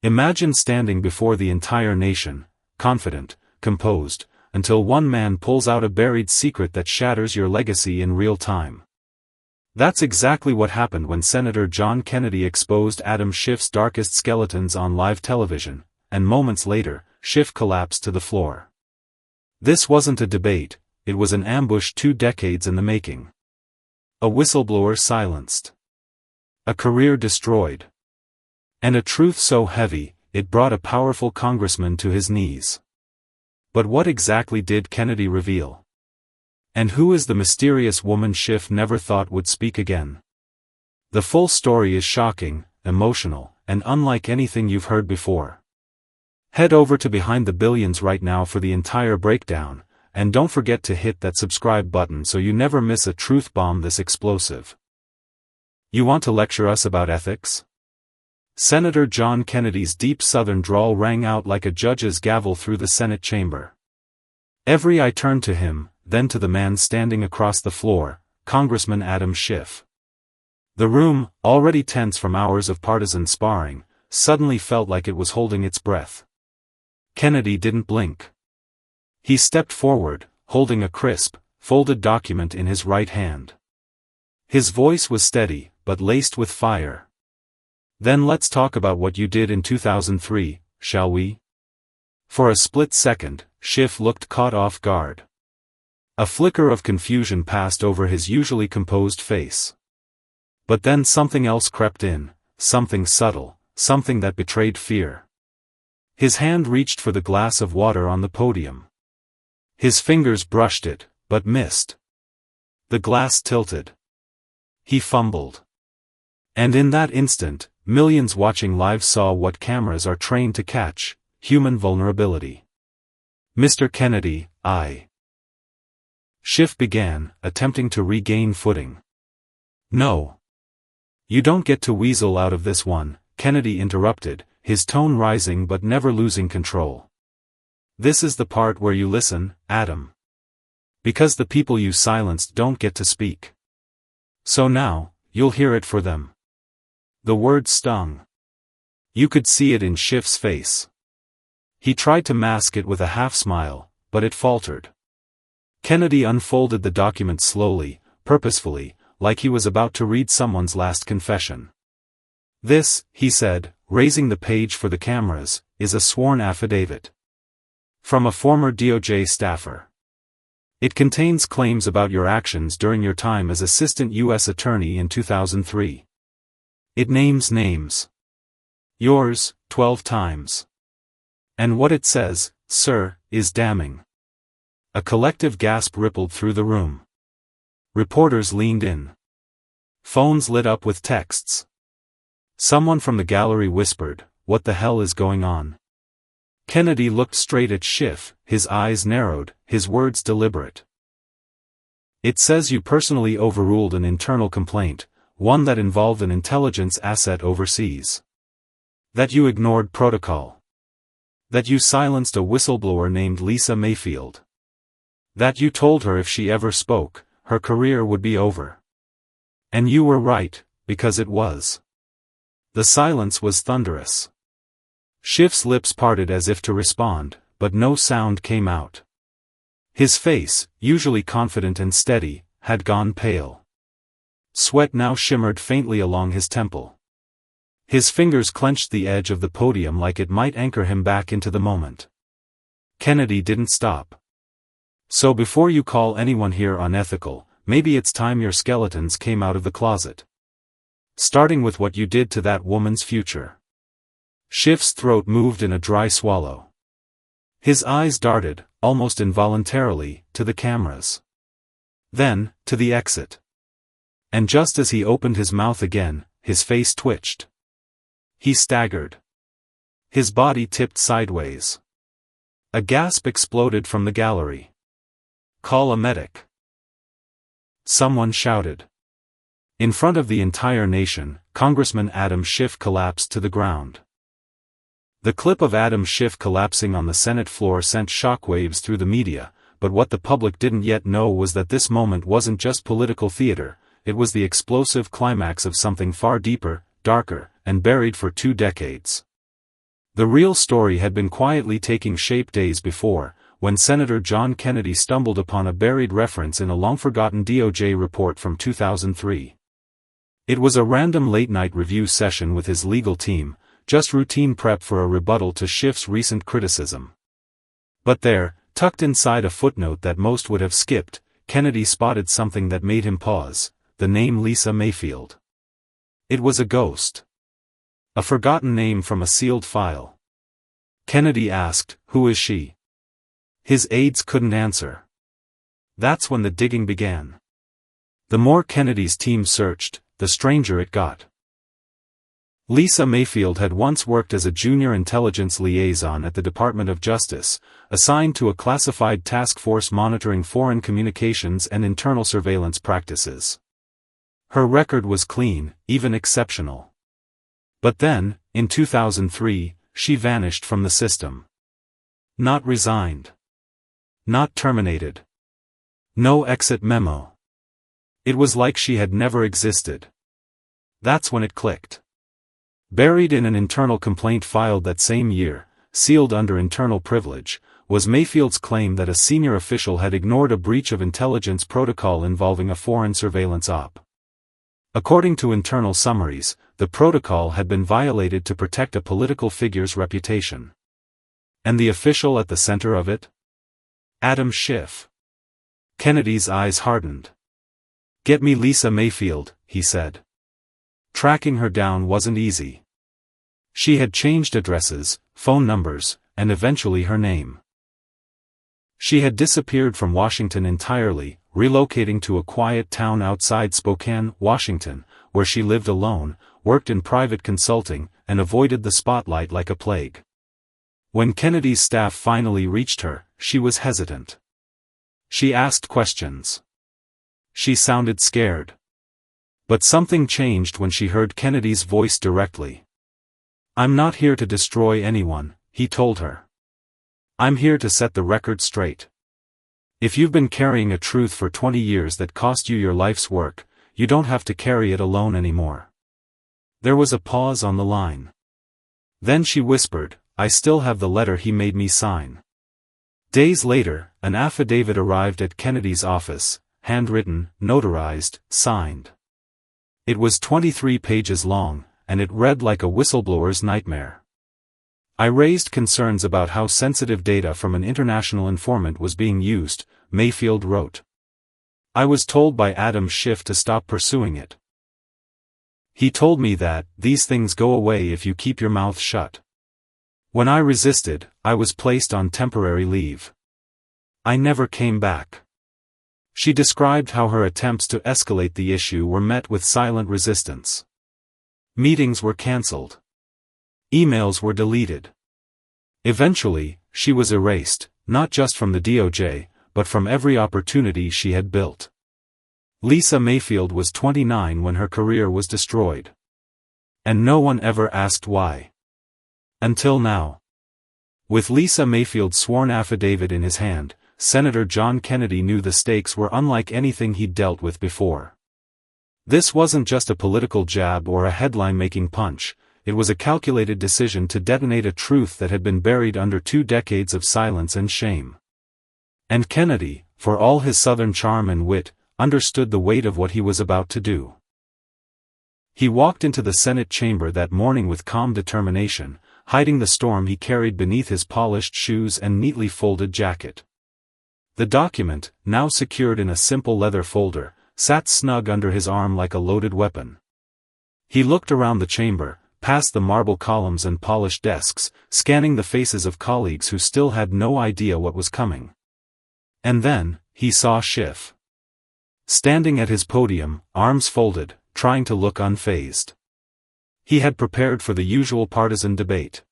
Imagine standing before the entire nation, confident, composed, until one man pulls out a buried secret that shatters your legacy in real time. That's exactly what happened when Senator John Kennedy exposed Adam Schiff's darkest skeletons on live television, and moments later, Schiff collapsed to the floor. This wasn't a debate, it was an ambush 2 decades in the making. A whistleblower silenced. A career destroyed. And a truth so heavy, it brought a powerful congressman to his knees. But what exactly did Kennedy reveal? And who is the mysterious woman Schiff never thought would speak again? The full story is shocking, emotional, and unlike anything you've heard before. Head over to Behind the Billions right now for the entire breakdown, and don't forget to hit that subscribe button so you never miss a truth bomb this explosive. You want to lecture us about ethics? Senator John Kennedy's deep Southern drawl rang out like a judge's gavel through the Senate chamber. Every eye turned to him, then to the man standing across the floor, Congressman Adam Schiff. The room, already tense from hours of partisan sparring, suddenly felt like it was holding its breath. Kennedy didn't blink. He stepped forward, holding a crisp, folded document in his right hand. His voice was steady, but laced with fire. Then let's talk about what you did in 2003, shall we? For a split second, Schiff looked caught off guard. A flicker of confusion passed over his usually composed face. But then something else crept in, something subtle, something that betrayed fear. His hand reached for the glass of water on the podium. His fingers brushed it, but missed. The glass tilted. He fumbled. And in that instant, millions watching live saw what cameras are trained to catch: human vulnerability. Mr. Kennedy, Schiff began, attempting to regain footing. No. You don't get to weasel out of this one, Kennedy interrupted, his tone rising but never losing control. This is the part where you listen, Adam. Because the people you silenced don't get to speak. So now, you'll hear it for them. The word stung. You could see it in Schiff's face. He tried to mask it with a half-smile, but it faltered. Kennedy unfolded the document slowly, purposefully, like he was about to read someone's last confession. This, he said, raising the page for the cameras, is a sworn affidavit. From a former DOJ staffer. It contains claims about your actions during your time as Assistant U.S. Attorney in 2003. It names names. Yours, 12 times. And what it says, sir, is damning. A collective gasp rippled through the room. Reporters leaned in. Phones lit up with texts. Someone from the gallery whispered, "What the hell is going on?" Kennedy looked straight at Schiff, his eyes narrowed, his words deliberate. It says you personally overruled an internal complaint, one that involved an intelligence asset overseas. That you ignored protocol. That you silenced a whistleblower named Lisa Mayfield. That you told her if she ever spoke, her career would be over. And you were right, because it was. The silence was thunderous. Schiff's lips parted as if to respond, but no sound came out. His face, usually confident and steady, had gone pale. Sweat now shimmered faintly along his temple. His fingers clenched the edge of the podium like it might anchor him back into the moment. Kennedy didn't stop. So before you call anyone here unethical, maybe it's time your skeletons came out of the closet. Starting with what you did to that woman's future. Schiff's throat moved in a dry swallow. His eyes darted, almost involuntarily, to the cameras. Then, to the exit. And just as he opened his mouth again, his face twitched. He staggered. His body tipped sideways. A gasp exploded from the gallery. "Call a medic." Someone shouted. In front of the entire nation, Congressman Adam Schiff collapsed to the ground. The clip of Adam Schiff collapsing on the Senate floor sent shockwaves through the media, but what the public didn't yet know was that this moment wasn't just political theater, it was the explosive climax of something far deeper, darker, and buried for 2 decades. The real story had been quietly taking shape days before, when Senator John Kennedy stumbled upon a buried reference in a long-forgotten DOJ report from 2003. It was a random late-night review session with his legal team, just routine prep for a rebuttal to Schiff's recent criticism. But there, tucked inside a footnote that most would have skipped, Kennedy spotted something that made him pause: the name Lisa Mayfield. It was a ghost. A forgotten name from a sealed file. Kennedy asked, "Who is she?" His aides couldn't answer. That's when the digging began. The more Kennedy's team searched, the stranger it got. Lisa Mayfield had once worked as a junior intelligence liaison at the Department of Justice, assigned to a classified task force monitoring foreign communications and internal surveillance practices. Her record was clean, even exceptional. But then, in 2003, she vanished from the system. Not resigned. Not terminated. No exit memo. It was like she had never existed. That's when it clicked. Buried in an internal complaint filed that same year, sealed under internal privilege, was Mayfield's claim that a senior official had ignored a breach of intelligence protocol involving a foreign surveillance op. According to internal summaries, the protocol had been violated to protect a political figure's reputation. And the official at the center of it? Adam Schiff. Kennedy's eyes hardened. "Get me Lisa Mayfield," he said. Tracking her down wasn't easy. She had changed addresses, phone numbers, and eventually her name. She had disappeared from Washington entirely, relocating to a quiet town outside Spokane, Washington, where she lived alone, worked in private consulting, and avoided the spotlight like a plague. When Kennedy's staff finally reached her, she was hesitant. She asked questions. She sounded scared. But something changed when she heard Kennedy's voice directly. "I'm not here to destroy anyone," he told her. "I'm here to set the record straight. If you've been carrying a truth for 20 years that cost you your life's work, you don't have to carry it alone anymore." There was a pause on the line. Then she whispered, "I still have the letter he made me sign." Days later, an affidavit arrived at Kennedy's office, handwritten, notarized, signed. It was 23 pages long, and it read like a whistleblower's nightmare. "I raised concerns about how sensitive data from an international informant was being used," Mayfield wrote. "I was told by Adam Schiff to stop pursuing it. He told me that these things go away if you keep your mouth shut. When I resisted, I was placed on temporary leave. I never came back." She described how her attempts to escalate the issue were met with silent resistance. Meetings were cancelled. Emails were deleted. Eventually, she was erased, not just from the DOJ, but from every opportunity she had built. Lisa Mayfield was 29 when her career was destroyed. And no one ever asked why. Until now. With Lisa Mayfield's sworn affidavit in his hand, Senator John Kennedy knew the stakes were unlike anything he'd dealt with before. This wasn't just a political jab or a headline-making punch, it was a calculated decision to detonate a truth that had been buried under 2 decades of silence and shame. And Kennedy, for all his Southern charm and wit, understood the weight of what he was about to do. He walked into the Senate chamber that morning with calm determination, hiding the storm he carried beneath his polished shoes and neatly folded jacket. The document, now secured in a simple leather folder, sat snug under his arm like a loaded weapon. He looked around the chamber, past the marble columns and polished desks, scanning the faces of colleagues who still had no idea what was coming. And then, he saw Schiff. Standing at his podium, arms folded, trying to look unfazed. He had prepared for the usual partisan debate.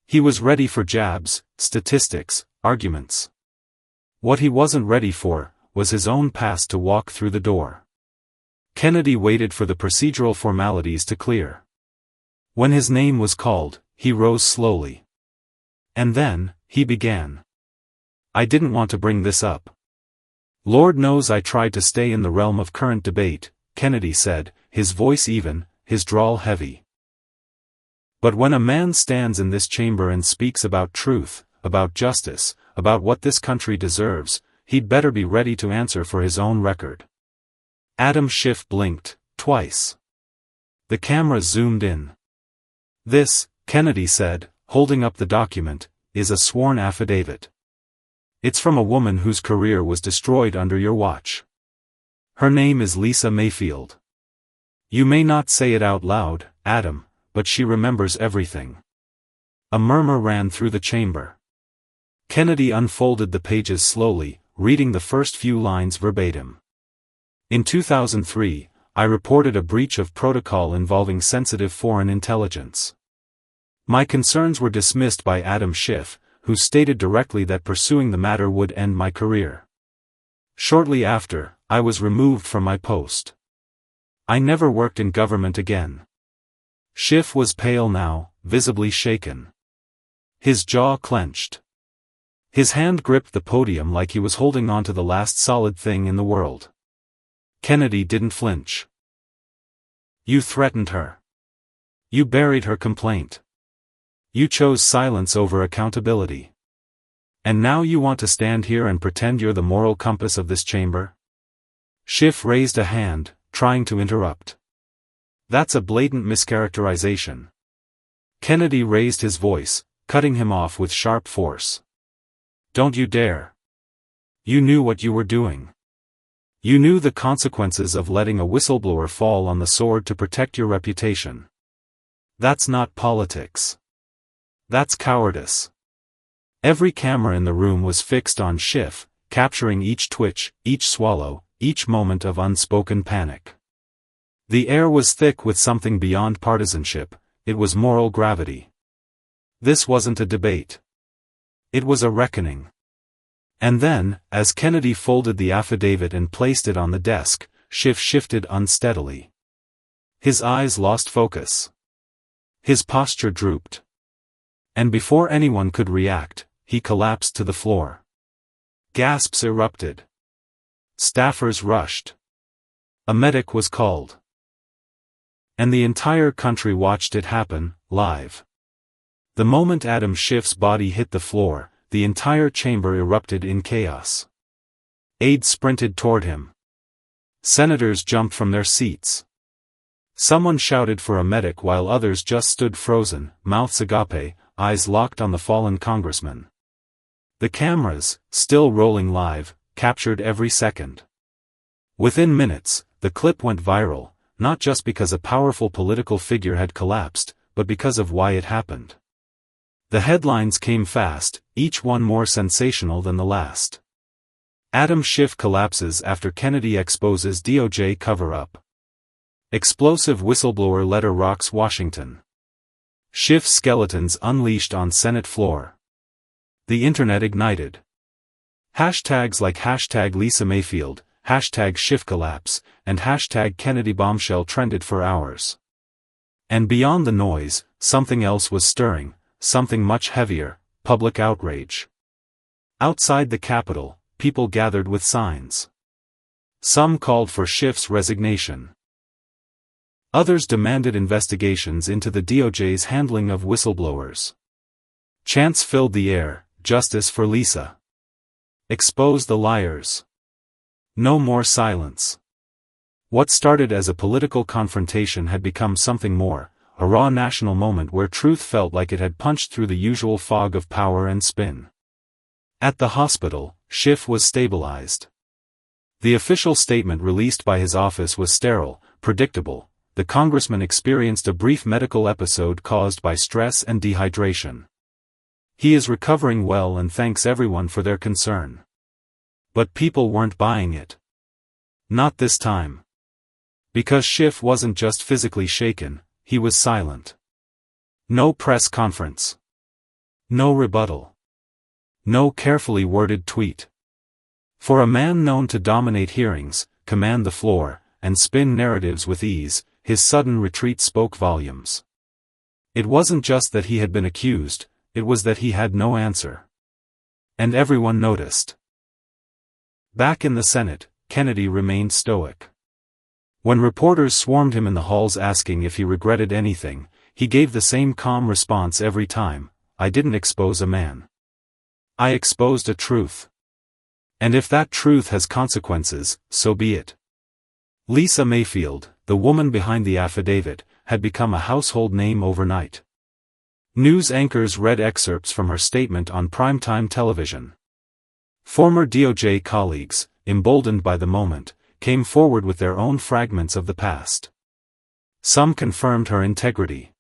He was ready for jabs, statistics, arguments. What he wasn't ready for, was his own pass to walk through the door. Kennedy waited for the procedural formalities to clear. When his name was called, he rose slowly. And then, he began. "I didn't want to bring this up. Lord knows I tried to stay in the realm of current debate," Kennedy said, his voice even, his drawl heavy. But when a man stands in this chamber and speaks about truth, about justice, about what this country deserves, he'd better be ready to answer for his own record. Adam Schiff blinked, twice. The camera zoomed in. "This," Kennedy said, holding up the document, "is a sworn affidavit. It's from a woman whose career was destroyed under your watch. Her name is Lisa Mayfield. You may not say it out loud, Adam, but she remembers everything." A murmur ran through the chamber. Kennedy unfolded the pages slowly, reading the first few lines verbatim. "In 2003, I reported a breach of protocol involving sensitive foreign intelligence. My concerns were dismissed by Adam Schiff, who stated directly that pursuing the matter would end my career. Shortly after, I was removed from my post. I never worked in government again." Schiff was pale now, visibly shaken. His jaw clenched. His hand gripped the podium like he was holding on to the last solid thing in the world. Kennedy didn't flinch. "You threatened her. You buried her complaint. You chose silence over accountability. And now you want to stand here and pretend you're the moral compass of this chamber?" Schiff raised a hand, trying to interrupt. "That's a blatant mischaracterization." Kennedy raised his voice, cutting him off with sharp force. "Don't you dare. You knew what you were doing. You knew the consequences of letting a whistleblower fall on the sword to protect your reputation. That's not politics. That's cowardice." Every camera in the room was fixed on Schiff, capturing each twitch, each swallow, each moment of unspoken panic. The air was thick with something beyond partisanship. It was moral gravity. This wasn't a debate. It was a reckoning. And then, as Kennedy folded the affidavit and placed it on the desk, Schiff shifted unsteadily. His eyes lost focus. His posture drooped. And before anyone could react, he collapsed to the floor. Gasps erupted. Staffers rushed. A medic was called. And the entire country watched it happen, live. The moment Adam Schiff's body hit the floor, the entire chamber erupted in chaos. Aides sprinted toward him. Senators jumped from their seats. Someone shouted for a medic while others just stood frozen, mouths agape, eyes locked on the fallen congressman. The cameras, still rolling live, captured every second. Within minutes, the clip went viral, not just because a powerful political figure had collapsed, but because of why it happened. The headlines came fast, each one more sensational than the last. Adam Schiff collapses after Kennedy exposes DOJ cover-up. Explosive whistleblower letter rocks Washington. Schiff's skeletons unleashed on Senate floor. The internet ignited. Hashtags like hashtag Lisa Mayfield, hashtag Schiff collapse, and hashtag Kennedy bombshell trended for hours. And beyond the noise, something else was stirring, something much heavier: public outrage. Outside the Capitol, people gathered with signs. Some called for Schiff's resignation. Others demanded investigations into the DOJ's handling of whistleblowers. Chants filled the air: justice for Lisa. Expose the liars. No more silence. What started as a political confrontation had become something more, a raw national moment where truth felt like it had punched through the usual fog of power and spin. At the hospital, Schiff was stabilized. The official statement released by his office was sterile, predictable. The congressman experienced a brief medical episode caused by stress and dehydration. He is recovering well and thanks everyone for their concern. But people weren't buying it. Not this time. Because Schiff wasn't just physically shaken, he was silent. No press conference. No rebuttal. No carefully worded tweet. For a man known to dominate hearings, command the floor, and spin narratives with ease, his sudden retreat spoke volumes. It wasn't just that he had been accused, it was that he had no answer. And everyone noticed. Back in the Senate, Kennedy remained stoic. When reporters swarmed him in the halls asking if he regretted anything, He gave the same calm response every time: I didn't expose a man. I exposed a truth. And if that truth has consequences, so be it. Lisa Mayfield, the woman behind the affidavit, had become a household name overnight. News anchors read excerpts from her statement on primetime television. Former DOJ colleagues, emboldened by the moment, came forward with their own fragments of the past. Some confirmed her integrity.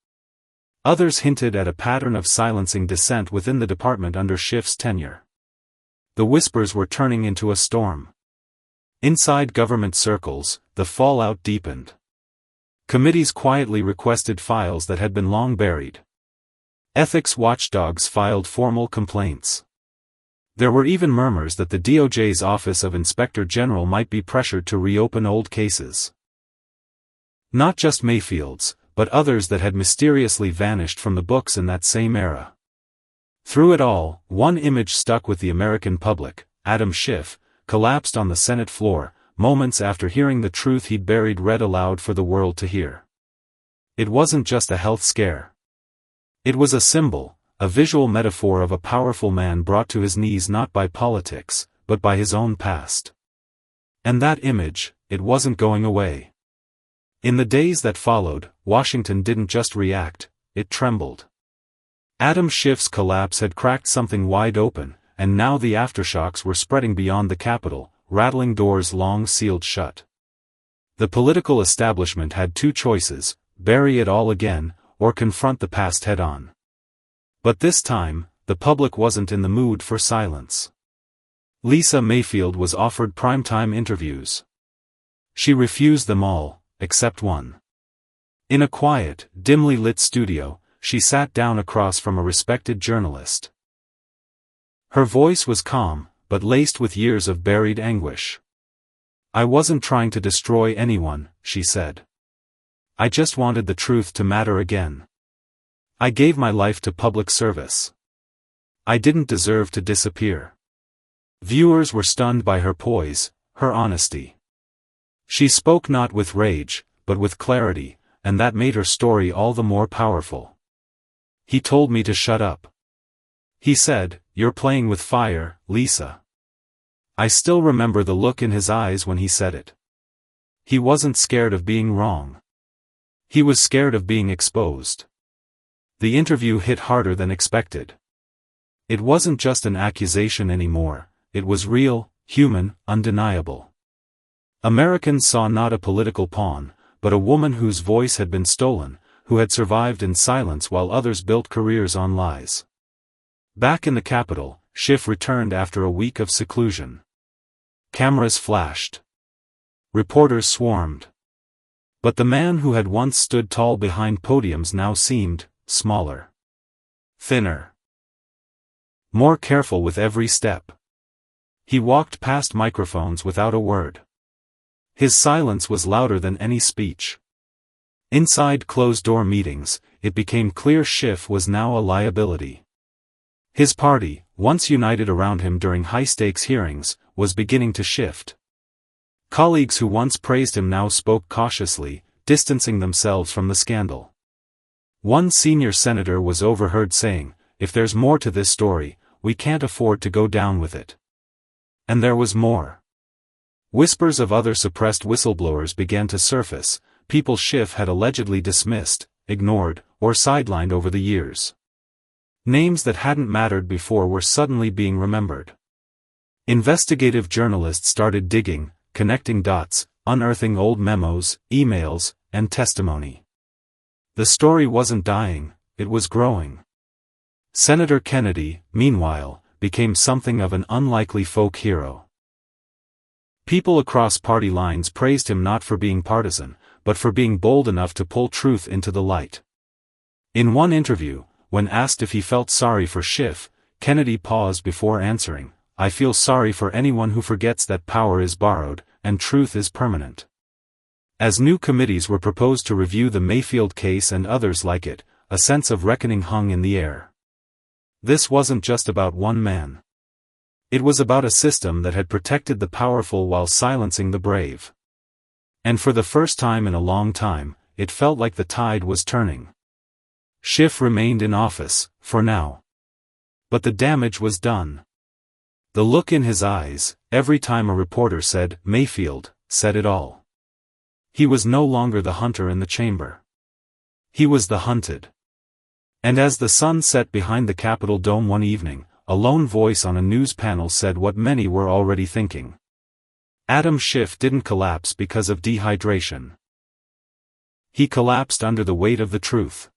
Others hinted at a pattern of silencing dissent within the department under Schiff's tenure. The whispers were turning into a storm. Inside government circles, the fallout deepened. Committees quietly requested files that had been long buried. Ethics watchdogs filed formal complaints. There were even murmurs that the DOJ's Office of Inspector General might be pressured to reopen old cases. Not just Mayfield's, but others that had mysteriously vanished from the books in that same era. Through it all, one image stuck with the American public: Adam Schiff, collapsed on the Senate floor, moments after hearing the truth he'd buried read aloud for the world to hear. It wasn't just a health scare. It was a symbol, a visual metaphor of a powerful man brought to his knees not by politics, but by his own past. And that image, it wasn't going away. In the days that followed, Washington didn't just react, it trembled. Adam Schiff's collapse had cracked something wide open, and now the aftershocks were spreading beyond the Capitol, rattling doors long sealed shut. The political establishment had two choices: bury it all again, or confront the past head-on. But this time, the public wasn't in the mood for silence. Lisa Mayfield was offered primetime interviews. She refused them all, except one. In a quiet, dimly lit studio, she sat down across from a respected journalist. Her voice was calm, but laced with years of buried anguish. I wasn't trying to destroy anyone, she said. I just wanted the truth to matter again. I gave my life to public service. I didn't deserve to disappear. Viewers were stunned by her poise, her honesty. She spoke not with rage, but with clarity, and that made her story all the more powerful. He told me to shut up. He said, "You're playing with fire, Lisa." I still remember the look in his eyes when he said it. He wasn't scared of being wrong. He was scared of being exposed. The interview hit harder than expected. It wasn't just an accusation anymore, it was real, human, undeniable. Americans saw not a political pawn, but a woman whose voice had been stolen, who had survived in silence while others built careers on lies. Back in the Capitol, Schiff returned after a week of seclusion. Cameras flashed. Reporters swarmed. But the man who had once stood tall behind podiums now seemed smaller. Thinner. More careful with every step. He walked past microphones without a word. His silence was louder than any speech. Inside closed-door meetings, it became clear Schiff was now a liability. His party, once united around him during high-stakes hearings, was beginning to shift. Colleagues who once praised him now spoke cautiously, distancing themselves from the scandal. One senior senator was overheard saying, "If there's more to this story, we can't afford to go down with it." And there was more. Whispers of other suppressed whistleblowers began to surface, people Schiff had allegedly dismissed, ignored, or sidelined over the years. Names that hadn't mattered before were suddenly being remembered. Investigative journalists started digging, connecting dots, unearthing old memos, emails, and testimony. The story wasn't dying, it was growing. Senator Kennedy, meanwhile, became something of an unlikely folk hero. People across party lines praised him not for being partisan, but for being bold enough to pull truth into the light. In one interview, when asked if he felt sorry for Schiff, Kennedy paused before answering, "I feel sorry for anyone who forgets that power is borrowed, and truth is permanent." As new committees were proposed to review the Mayfield case and others like it, a sense of reckoning hung in the air. This wasn't just about one man. It was about a system that had protected the powerful while silencing the brave. And for the first time in a long time, it felt like the tide was turning. Schiff remained in office, for now. But the damage was done. The look in his eyes, every time a reporter said Mayfield, said it all. He was no longer the hunter in the chamber. He was the hunted. And as the sun set behind the Capitol dome one evening, a lone voice on a news panel said what many were already thinking. Adam Schiff didn't collapse because of dehydration. He collapsed under the weight of the truth.